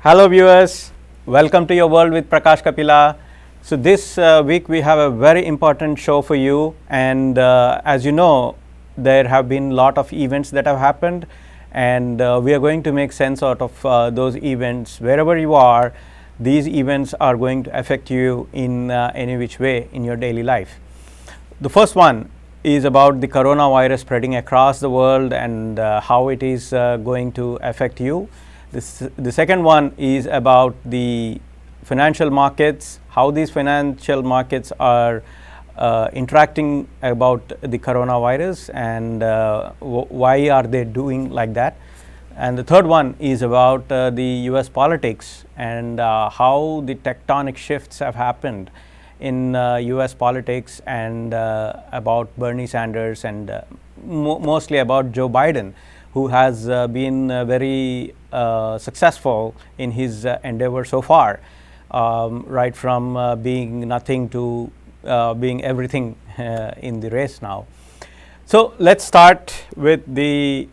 Hello viewers, welcome to your World with Prakash Kapila. So this week we have a very important show for you, and as you know, there have been a lot of events that have happened, and we are going to make sense out of those events. Wherever you are, these events are going to affect you in any which way in your daily life. The first one is about the coronavirus spreading across the world and how it is going to affect you. The second one is about the financial markets, how these financial markets are interacting about the coronavirus and why are they doing like that. And the third one is about the US politics and how the tectonic shifts have happened in US politics and about Bernie Sanders and mostly about Joe Biden, who has been very successful in his endeavor so far, right from being nothing to being everything in the race now. So let's start with the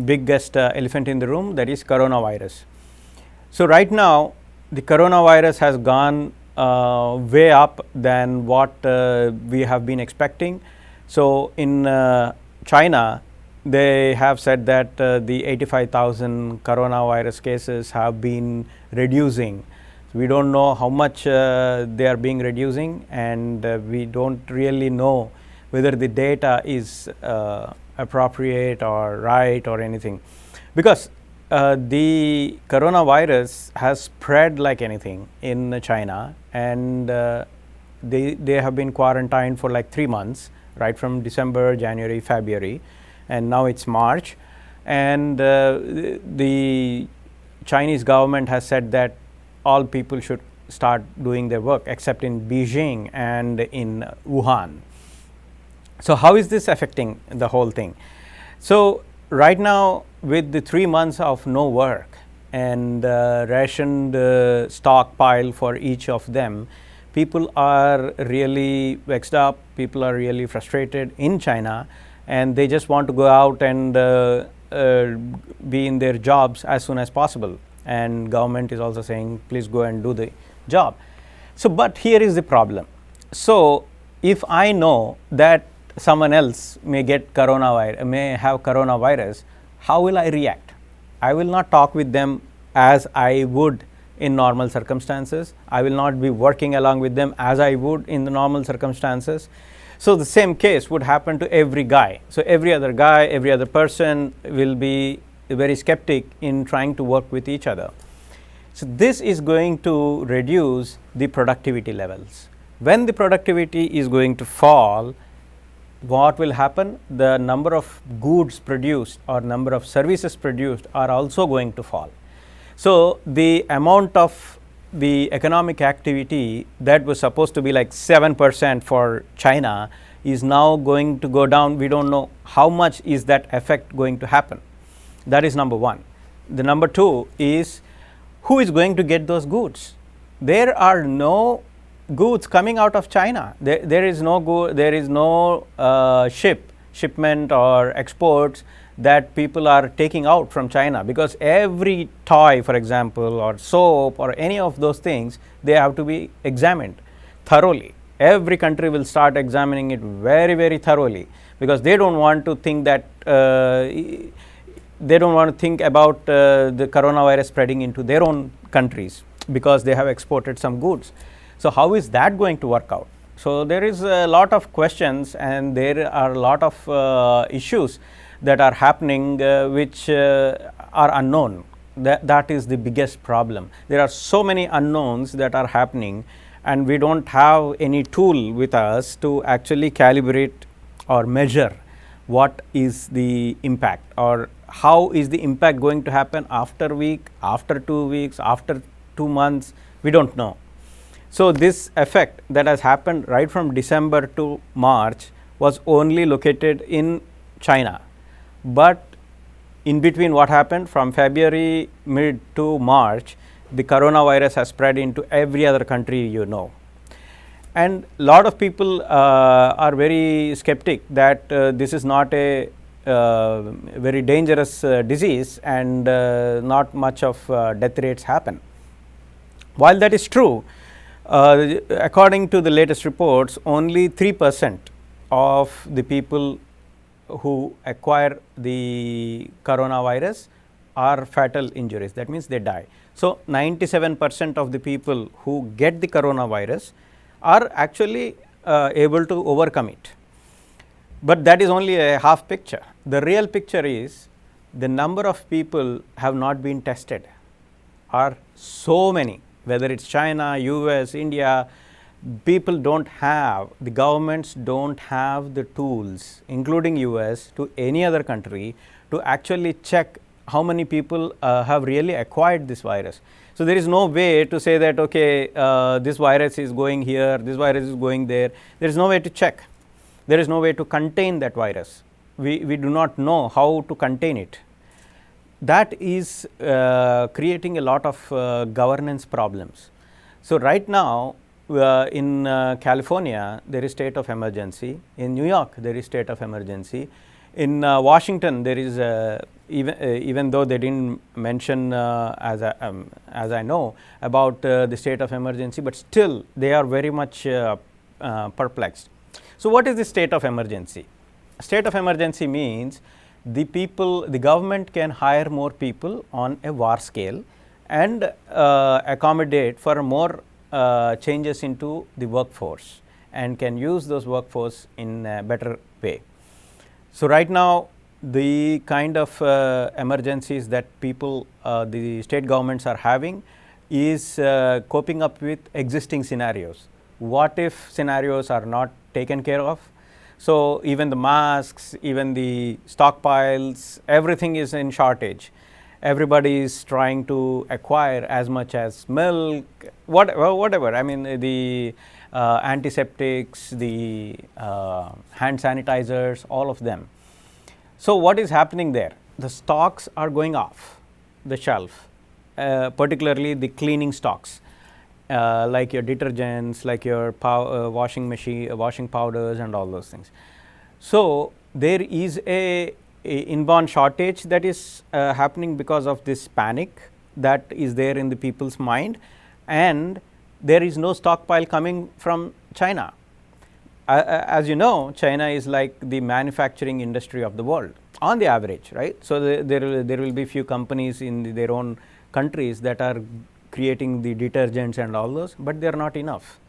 biggest elephant in the room, that is coronavirus. So right now the coronavirus has gone way up than what we have been expecting. So in China, they have said that the 85,000 coronavirus cases have been reducing. We don't know how much they are being reducing, and we don't really know whether the data is appropriate or right or anything, because the coronavirus has spread like anything in China, and they have been quarantined for like 3 months, right from December, January, February, and now it's March, and the Chinese government has said that all people should start doing their work except in Beijing and in Wuhan. So how is this affecting the whole thing? So right now, with the 3 months of no work and rationed stockpile for each of them, people are really vexed up, people are really frustrated in China, and they just want to go out and be in their jobs as soon as possible. And government is also saying, please go and do the job. So, but here is the problem. So, if I know that someone else may get coronavirus, may have coronavirus, how will I react? I will not talk with them as I would in normal circumstances. I will not be working along with them as I would in the normal circumstances. So the same case would happen to every guy. So every other guy, every other person will be very skeptic in trying to work with each other. So this is going to reduce the productivity levels. When the productivity is going to fall, what will happen? The number of goods produced or number of services produced are also going to fall. So the amount of the economic activity that was supposed to be like 7% for China is now going to go down. We don't know how much is that effect going to happen. That is number one. The number two is, who is going to get those goods? There are no goods coming out of China. There is no shipment or exports that people are taking out from China, because every toy, for example, or soap or any of those things, they have to be examined thoroughly. Every country will start examining it very, very thoroughly, because they don't want to think that they don't want to think about the coronavirus spreading into their own countries, because they have exported some goods. So how is that going to work out? So there is a lot of questions, and there are a lot of issues that are happening which are unknown. That is the biggest problem. There are so many unknowns that are happening, and we don't have any tool with us to actually calibrate or measure what is the impact, or how is the impact going to happen after a week, after 2 weeks, after 2 months. We don't know. So this effect that has happened right from December to March was only located in China. But in between, what happened from February mid to March, the coronavirus has spread into every other country you know. And a lot of people are very skeptic that this is not a very dangerous disease, and not much of death rates happen. While that is true, according to the latest reports, only 3% of the people who acquire the coronavirus are fatal injuries. That means they die. So, 97% of the people who get the coronavirus are actually able to overcome it. But that is only a half picture. The real picture is the number of people have not been tested are so many, whether it is China, US, India. People don't have, the governments don't have the tools, including US to any other country, to actually check how many people have really acquired this virus. So, there is no way to say that okay, this virus is going here, this virus is going there. There is no way to check. There is no way to contain that virus. We do not know how to contain it. That is creating a lot of governance problems. So, right now in California there is state of emergency, in New York there is state of emergency, in Washington there is even though they did not mention as I know about the state of emergency, but still they are very much perplexed. So, what is the state of emergency? State of emergency means the government can hire more people on a war scale and accommodate for more changes into the workforce, and can use those workforce in a better way. So, right now the kind of emergencies that people the state governments are having is coping up with existing scenarios. What if scenarios are not taken care of? So, even the masks, even the stockpiles, everything is in shortage. Everybody is trying to acquire as much as milk, whatever. I mean the antiseptics, the hand sanitizers, all of them. So, what is happening there? The stocks are going off the shelf, particularly the cleaning stocks, like your detergents, like your washing machine, washing powders and all those things. So, there is a inborn shortage that is happening because of this panic that is there in the people's mind, and there is no stockpile coming from China. As you know, China is like the manufacturing industry of the world on the average, right. So, there will be few companies in their own countries that are creating the detergents and all those, but they are not enough.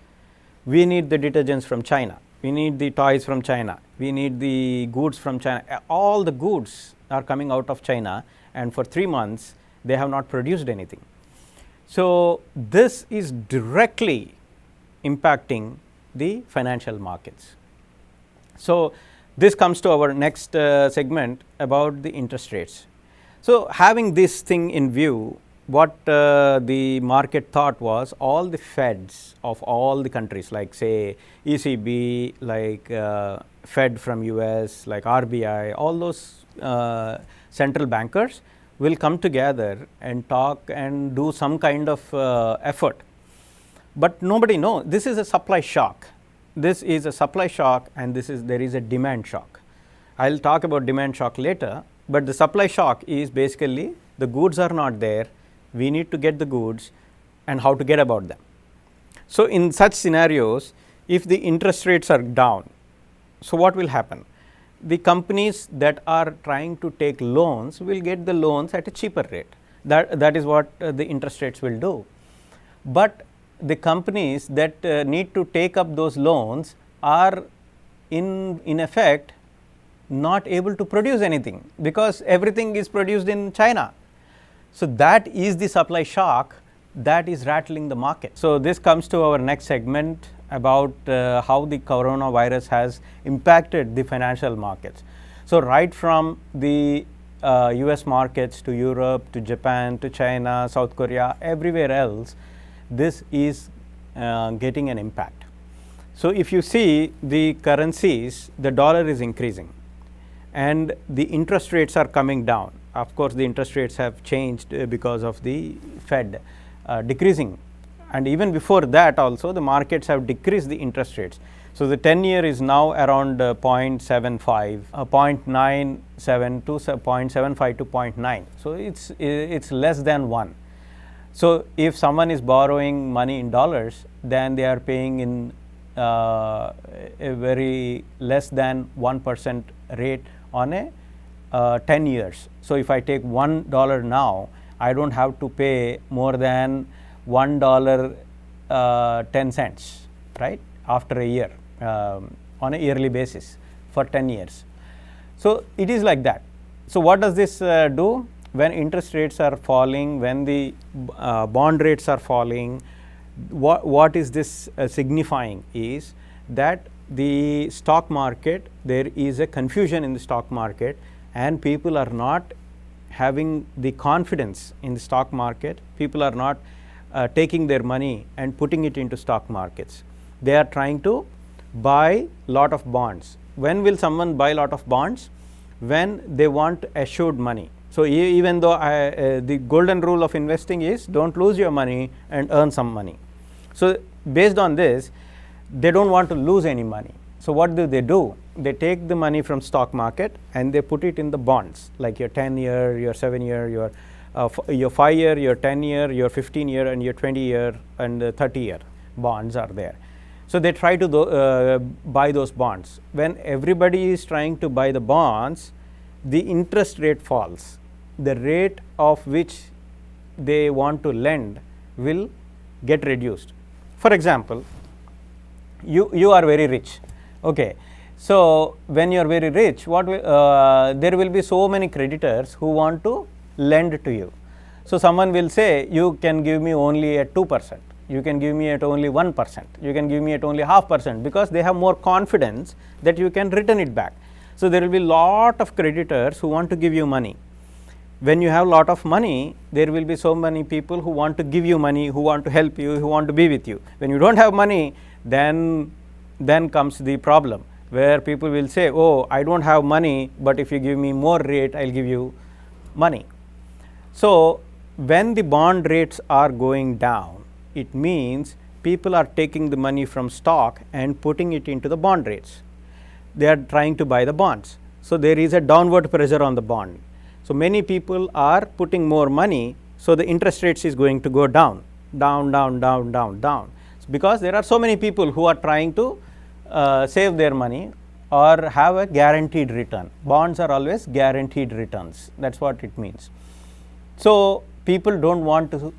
We need the detergents from China, we need the toys from China, we need the goods from China. All the goods are coming out of China, and for 3 months they have not produced anything. So, this is directly impacting the financial markets. So, this comes to our next segment about the interest rates. So, having this thing in view, what the market thought was all the Feds of all the countries, like say ECB, like Fed from US, like RBI, all those central bankers will come together and talk and do some kind of effort. But nobody knows, this is a supply shock. This is a supply shock, and there is a demand shock. I will talk about demand shock later, but the supply shock is basically the goods are not there, we need to get the goods and how to get about them. So, in such scenarios, if the interest rates are down, so what will happen? The companies that are trying to take loans will get the loans at a cheaper rate. That is what the interest rates will do. But the companies that need to take up those loans are in effect not able to produce anything, because everything is produced in China. So, that is the supply shock that is rattling the market. So, this comes to our next segment about how the coronavirus has impacted the financial markets. So, right from the US markets to Europe to Japan to China, South Korea, everywhere else, this is getting an impact. So, if you see the currencies, the dollar is increasing and the interest rates are coming down. Of course, the interest rates have changed because of the Fed decreasing, and even before that also the markets have decreased the interest rates. So the 10-year is now around 0.75, 0.97 to 0.75 to 0.9. So it's less than 1. So if someone is borrowing money in dollars, then they are paying in a very less than 1% rate on a 10 years. So if I take $1 now, I don't have to pay more than $1.10, right, after a year, on a yearly basis for 10 years. So it is like that. So what does this do? When interest rates are falling, when the bond rates are falling, what is this signifying is that the stock market, there is a confusion in the stock market, and people are not having the confidence in the stock market. People are not taking their money and putting it into stock markets. They are trying to buy lot of bonds. When will someone buy lot of bonds? When they want assured money. So even though the golden rule of investing is don't lose your money and earn some money. So based on this, they don't want to lose any money. So what do? They take the money from stock market and they put it in the bonds, like your 10-year, your 7-year, your 5-year, your 10-year, your 15-year, and your 20-year and 30-year bonds are there. So they try to buy those bonds. When everybody is trying to buy the bonds, the interest rate falls. The rate of which they want to lend will get reduced. For example, you are very rich. Okay. So when you are very rich, there will be so many creditors who want to lend to you. So someone will say, you can give me only at 2%. You can give me at only 1%. You can give me at only 0.5%, because they have more confidence that you can return it back. So there will be lot of creditors who want to give you money. When you have lot of money, there will be so many people who want to give you money, who want to help you, who want to be with you. When you don't have money, then comes the problem, where people will say, oh, I don't have money, but if you give me more rate, I'll give you money. So when the bond rates are going down, it means people are taking the money from stock and putting it into the bond rates. They are trying to buy the bonds. So there is a downward pressure on the bond. So many people are putting more money, so the interest rates is going to go down, because there are so many people who are trying to save their money or have a guaranteed return. Bonds are always guaranteed returns. That's what it means. So people don't want to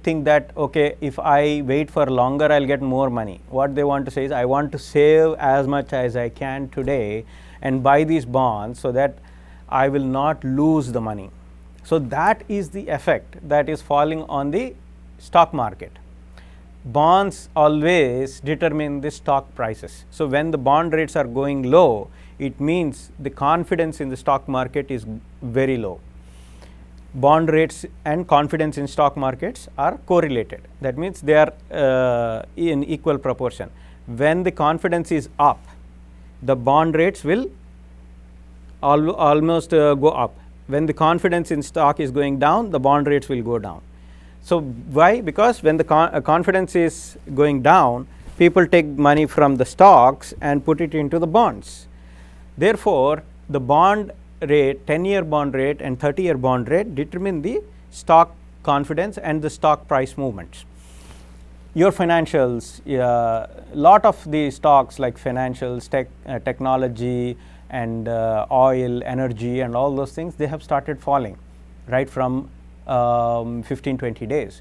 think that, okay, if I wait for longer, I'll get more money. What they want to say is, I want to save as much as I can today and buy these bonds so that I will not lose the money. So that is the effect that is falling on the stock market. Bonds always determine the stock prices. So when the bond rates are going low, it means the confidence in the stock market is very low. Bond rates and confidence in stock markets are correlated. That means they are in equal proportion. When the confidence is up, the bond rates will almost go up. When the confidence in stock is going down, the bond rates will go down. So why? Because when the confidence is going down, people take money from the stocks and put it into the bonds. Therefore, the bond rate, 10-year bond rate and 30-year bond rate determine the stock confidence and the stock price movements. Your financials, lot of the stocks like financials, technology, and oil, energy, and all those things, they have started falling right from 15-20 days.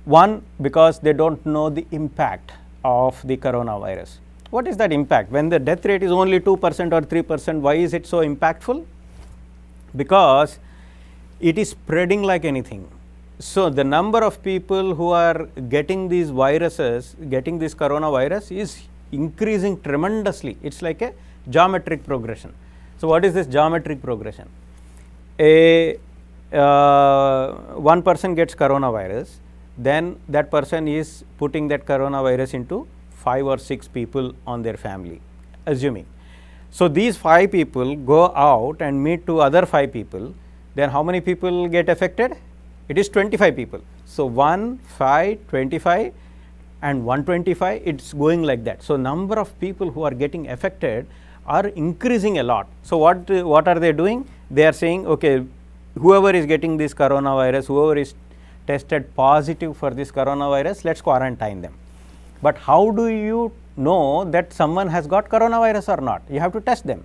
One, because they don't know the impact of the coronavirus. What is that impact? When the death rate is only 2% or 3%, why is it so impactful? Because it is spreading like anything. So the number of people who are getting these viruses, getting this coronavirus, is increasing tremendously. It's like a geometric progression. So what is this geometric progression? One person gets coronavirus, then that person is putting that coronavirus into 5 or 6 people on their family, assuming. So these 5 people go out and meet to other 5 people, then how many people get affected? It is 25 people. So 1, 5, 25, and 125, it's going like that. So, number of people who are getting affected are increasing a lot. So, what are they doing? They are saying, okay, whoever is getting this coronavirus, whoever is tested positive for this coronavirus, let's quarantine them. But how do you know that someone has got coronavirus or not? You have to test them.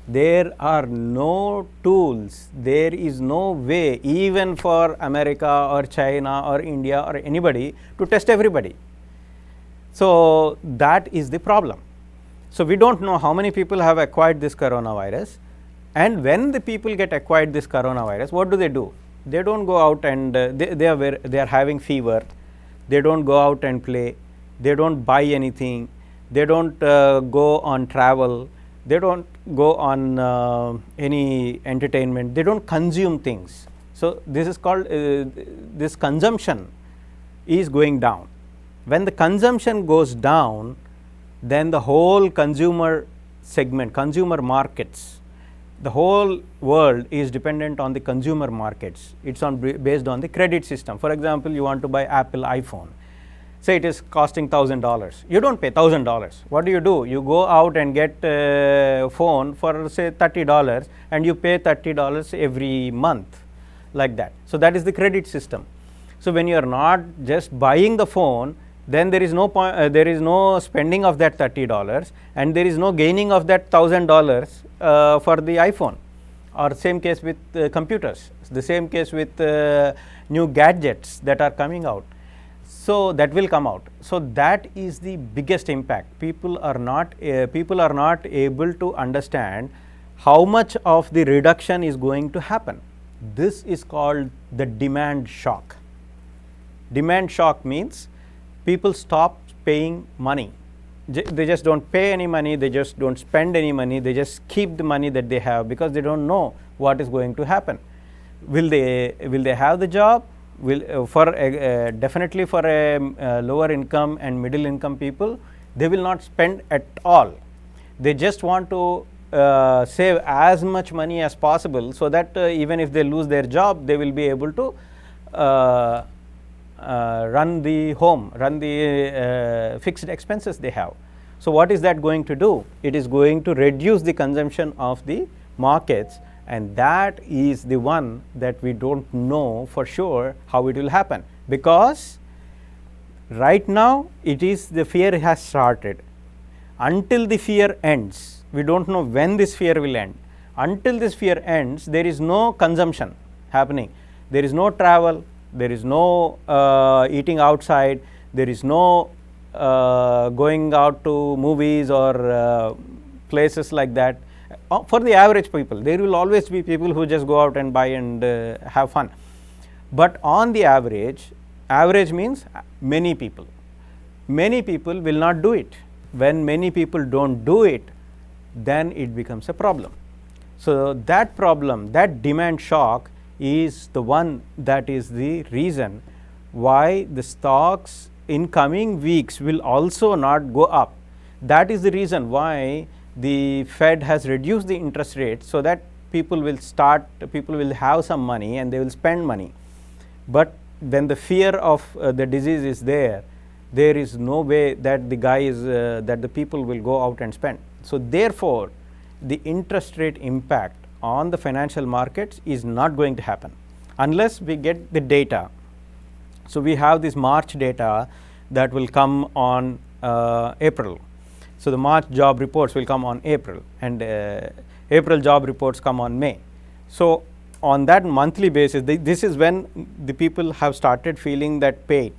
There are no tools, there is no way even for America or China or India or anybody to test everybody. So, that is the problem. So, we do not know how many people have acquired this coronavirus, and when the people get acquired this coronavirus, what do? They do not go out and they are having fever, they do not go out and play, they do not buy anything, they do not go on travel, they do not go on any entertainment, they do not consume things. So, this is called this consumption is going down. When the consumption goes down, then the whole consumer segment, consumer markets, the whole world is dependent on the consumer markets. It is based on the credit system. For example, you want to buy Apple iPhone, say it is costing $1,000, you do not pay $1,000. What do? You go out and get a phone for say $30 and you pay $30 every month, like that. So, that is the credit system. So, when you are not just buying the phone, then there is no there is no spending of that $30 and there is no gaining of that $1,000 for the iPhone, or same case with computers, the same case with new gadgets that are coming out. So, that will come out. So, that is the biggest impact. People are not able to understand how much of the reduction is going to happen. This is called the demand shock. Demand shock means people stop paying money. They just do not pay any money, they just do not spend any money, they just keep the money that they have, because they do not know what is going to happen. Will they have the job? Definitely for a lower income and middle income people, they will not spend at all. They just want to save as much money as possible, so that even if they lose their job, they will be able to run the fixed expenses they have. So, what is that going to do? It is going to reduce the consumption of the markets, and that is the one that we do not know for sure how it will happen, because right now it is the fear has started. Until the fear ends, we do not know when this fear will end. Until this fear ends, there is no consumption happening, there is no travel, there is no eating outside, there is no going out to movies or places like that. For the average people, there will always be people who just go out and buy and have fun. But on the average means many people will not do it. When many people do not do it, then it becomes a problem. So, that problem, that demand shock, is the one that is the reason why the stocks in coming weeks will also not go up. That is the reason why the Fed has reduced the interest rate, so that people will have some money and they will spend money. But when the fear of the disease is there is no way that the people will go out and spend. So, therefore, the interest rate impact on the financial markets is not going to happen unless we get the data. So, we have this March data that will come on April. So, the March job reports will come on April, and April job reports come on May. So, on that monthly basis, this is when the people have started feeling that pain.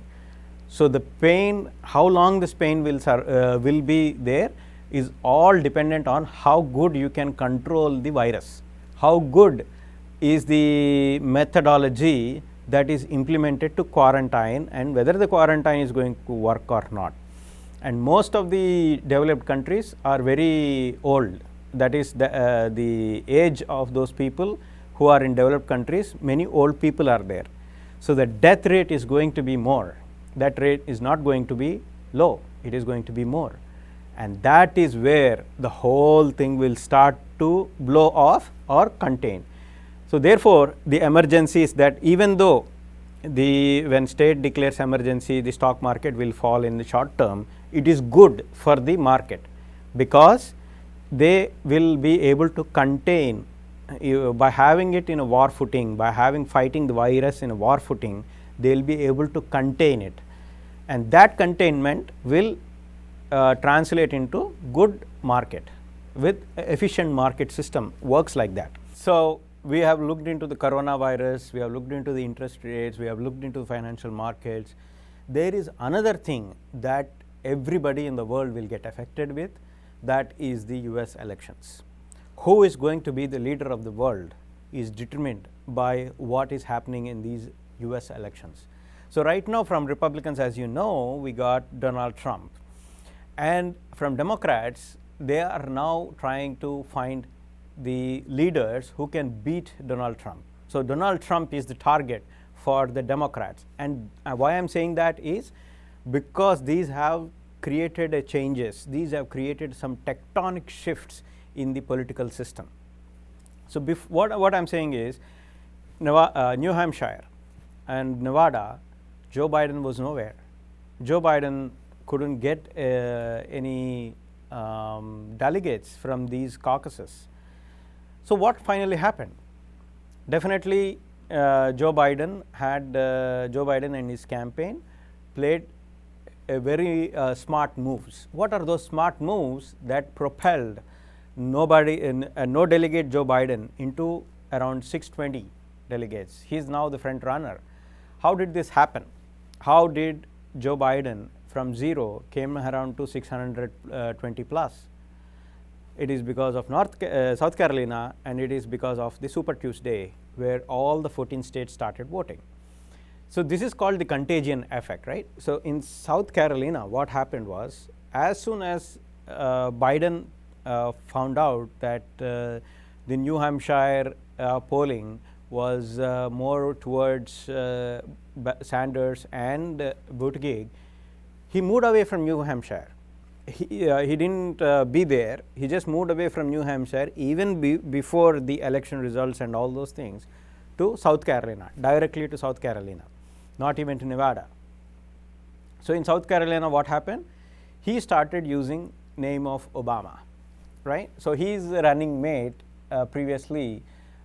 So, the pain, how long this pain will be there is all dependent on how good you can control the virus. How good is the methodology that is implemented to quarantine, and whether the quarantine is going to work or not. And most of the developed countries are very old, that is the age of those people who are in developed countries, many old people are there. So, the death rate is going to be more, that rate is not going to be low, it is going to be more, and that is where the whole thing will start to blow off or contain. So, therefore, the emergency is that even though when state declares emergency, the stock market will fall in the short term. It is good for the market because they will be able to contain by having it in a war footing, by fighting the virus in a war footing, they will be able to contain it, and that containment will translate into good market with efficient market system works like that. So, we have looked into the coronavirus, we have looked into the interest rates, we have looked into the financial markets. There is another thing that everybody in the world will get affected with, that is the US elections. Who is going to be the leader of the world is determined by what is happening in these US elections. So, right now from Republicans, as you know, we got Donald Trump, and from Democrats they are now trying to find the leaders who can beat Donald Trump. So, Donald Trump is the target for the Democrats, and why I am saying that is because these have created changes, these have created some tectonic shifts in the political system. So, what I am saying is New Hampshire and Nevada, Joe Biden was nowhere. Joe Biden couldn't get any delegates from these caucuses. So, what finally happened? Definitely Joe Biden and his campaign played a very smart moves. What are those smart moves that propelled no delegate Joe Biden into around 620 delegates? He is now the front runner. How did this happen? How did Joe Biden from 0 came around to 620 plus? It is because of South Carolina, and it is because of the Super Tuesday, where all the 14 states started voting. So, this is called the contagion effect, right? So, in South Carolina, what happened was, as soon as Biden found out that the New Hampshire polling was more towards Sanders and Buttigieg, he moved away from New Hampshire. He didn't be there, he just moved away from New Hampshire even before the election results and all those things, to South Carolina, directly to South Carolina, not even to Nevada. So, in South Carolina, what happened? He started using name of Obama, right? So, he is the running mate previously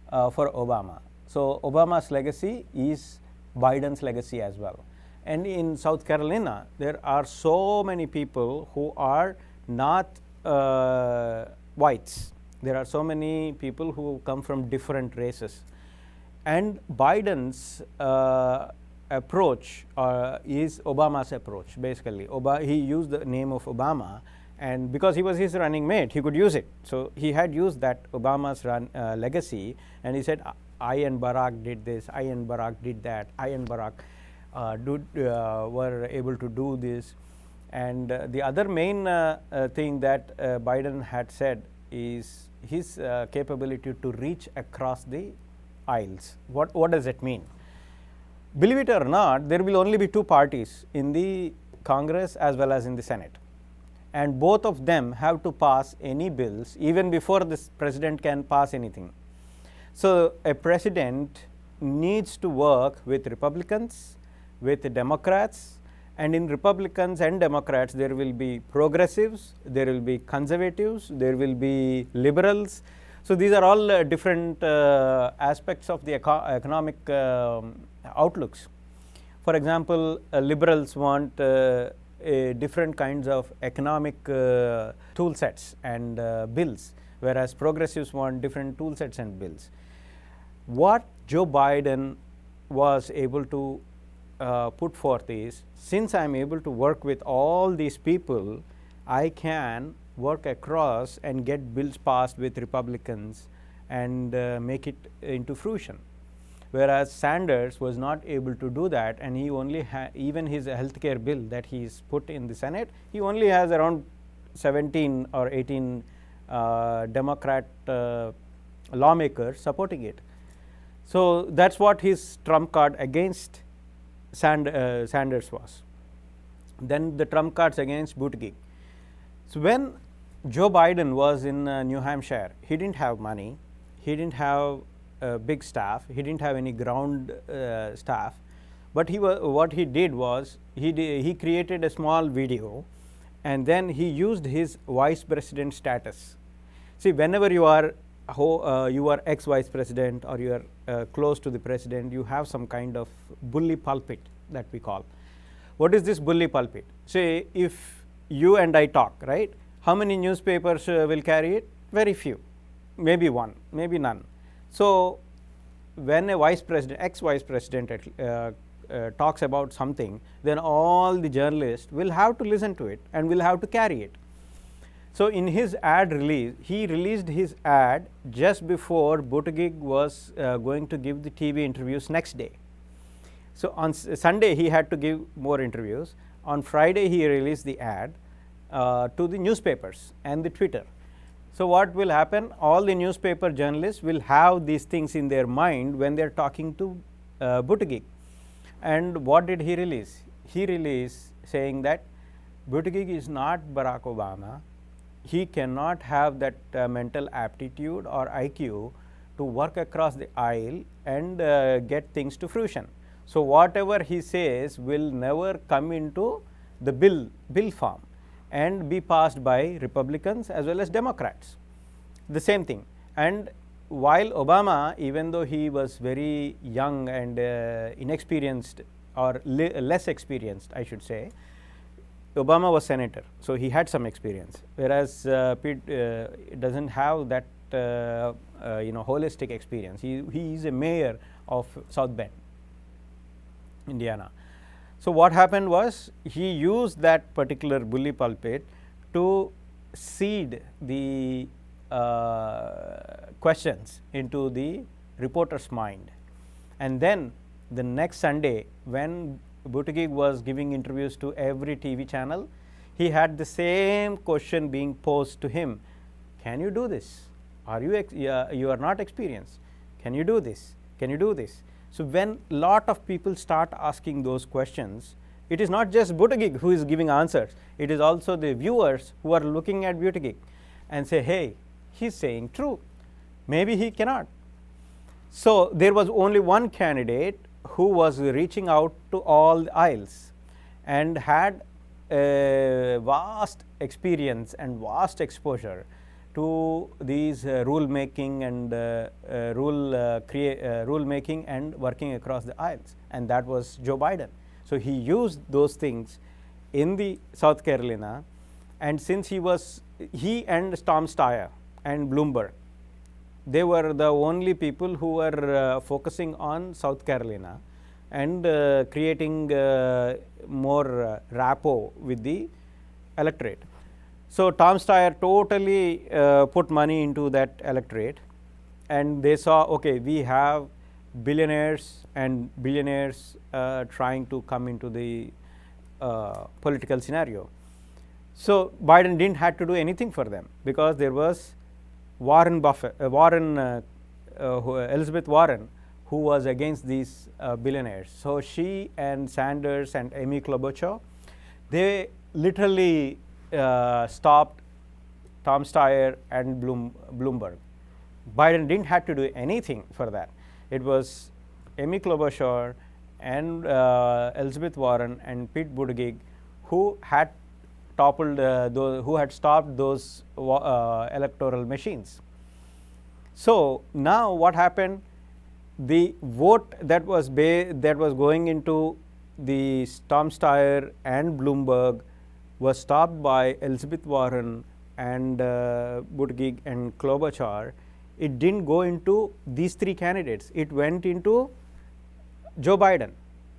for Obama. So, Obama's legacy is Biden's legacy as well. And in South Carolina, there are so many people who are not whites. There are so many people who come from different races. And Biden's approach is Obama's approach, basically. He used the name of Obama, and because he was his running mate, he could use it. So, he had used that Obama's legacy, and he said, I and Barack did this, I and Barack did that, I and Barack were able to do this. And the other main thing that Biden had said is his capability to reach across the aisles. What does it mean? Believe it or not, there will only be two parties in the Congress as well as in the Senate, and both of them have to pass any bills even before this president can pass anything. So, a president needs to work with Republicans, with the Democrats, and in Republicans and Democrats there will be progressives, there will be conservatives, there will be liberals. So, these are all different aspects of the economic outlooks. For example, liberals want different kinds of economic tool sets and bills, whereas progressives want different tool sets and bills. What Joe Biden was able to put forth is, since I am able to work with all these people, I can work across and get bills passed with Republicans and make it into fruition. Whereas Sanders was not able to do that, and he only even his healthcare bill that he is put in the Senate, he only has around 17 or 18 Democrat lawmakers supporting it. So, that is what his trump card against Sanders was. Then the trump cards against Buttigieg. So, when Joe Biden was in New Hampshire, he did not have money, he did not have a big staff, he did not have any ground staff, But what he did was he created a small video, and then he used his vice president status. See, whenever you are ex-vice president or you are close to the president, you have some kind of bully pulpit that we call. What is this bully pulpit? Say, if you and I talk, right? How many newspapers will carry it? Very few, maybe one, maybe none. So, when a vice president, ex-vice president talks about something, then all the journalists will have to listen to it and will have to carry it. So, in his ad release, he released his ad just before Buttigieg was going to give the TV interviews next day. So, on Sunday he had to give more interviews. On Friday he released the ad to the newspapers and the Twitter. So, what will happen? All the newspaper journalists will have these things in their mind when they are talking to Buttigieg. And what did he release? He released saying that Buttigieg is not Barack Obama. He cannot have that mental aptitude or IQ to work across the aisle and get things to fruition. So, whatever he says will never come into the bill form and be passed by Republicans as well as Democrats. The same thing. And while Obama, even though he was very young and inexperienced or less experienced, I should say, Obama was senator, so he had some experience, whereas Pete doesn't have that holistic experience. He is a mayor of South Bend, Indiana. So, what happened was he used that particular bully pulpit to seed the questions into the reporter's mind. And then the next Sunday, when Buttigieg was giving interviews to every TV channel, he had the same question being posed to him. Can you do this? You are not experienced. Can you do this? Can you do this? So, when lot of people start asking those questions, it is not just Buttigieg who is giving answers. It is also the viewers who are looking at Buttigieg and say, hey, he is saying true. Maybe he cannot. So, there was only one candidate who was reaching out to all the aisles and had a vast experience and vast exposure to these rule making and rule making and working across the aisles, and that was Joe Biden. So, he used those things in the South Carolina, and since he and Tom Steyer and Bloomberg, they were the only people who were focusing on South Carolina and creating more rapport with the electorate. So, Tom Steyer totally put money into that electorate, and they saw, okay, we have billionaires and billionaires trying to come into the political scenario. So, Biden didn't have to do anything for them, because there was Elizabeth Warren, who was against these billionaires. So, she and Sanders and Amy Klobuchar, they literally stopped Tom Steyer and Bloomberg. Biden didn't have to do anything for that. It was Amy Klobuchar and Elizabeth Warren and Pete Buttigieg who had toppled who had stopped those electoral machines. So, now what happened? The vote that was going into the Tom Steyer and Bloomberg was stopped by Elizabeth Warren and Buttigieg and Klobuchar. It didn't go into these three candidates. It went into Joe Biden,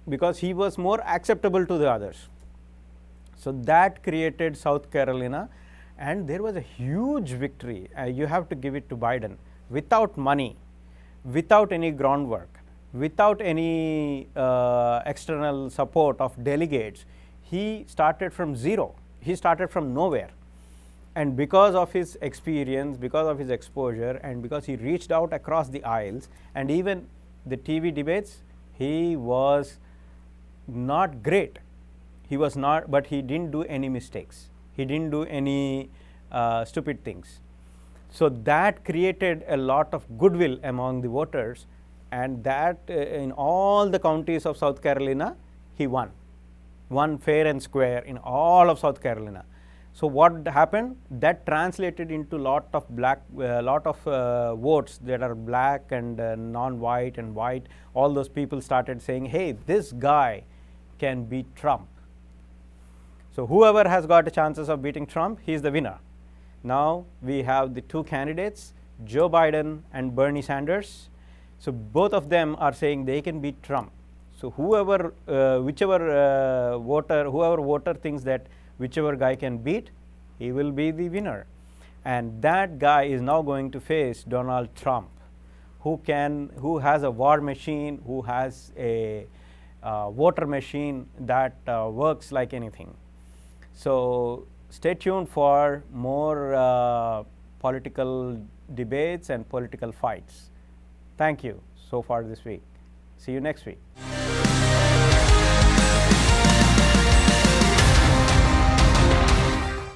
because he was more acceptable to the others. So, that created South Carolina, and there was a huge victory. You have to give it to Biden. Without money, without any groundwork, without any external support of delegates, he started from zero. He started from nowhere. And because of his experience, because of his exposure, and because he reached out across the aisles, and even the TV debates, he was not great. He was not, but he didn't do any mistakes. He didn't do any stupid things. So, that created a lot of goodwill among the voters, and that in all the counties of South Carolina, he won fair and square in all of South Carolina. So what happened? That translated into lot of votes that are black and non-white and white. All those people started saying, hey, this guy can beat Trump. So whoever has got the chances of beating Trump, he is the winner. Now we have the two candidates, Joe Biden and Bernie Sanders. So both of them are saying they can beat Trump. So whoever voter thinks that whichever guy can beat, he will be the winner. And that guy is now going to face Donald Trump, who has a war machine, who has a voter machine that works like anything. So stay tuned for more political debates and political fights. Thank you so far this week. See you next week.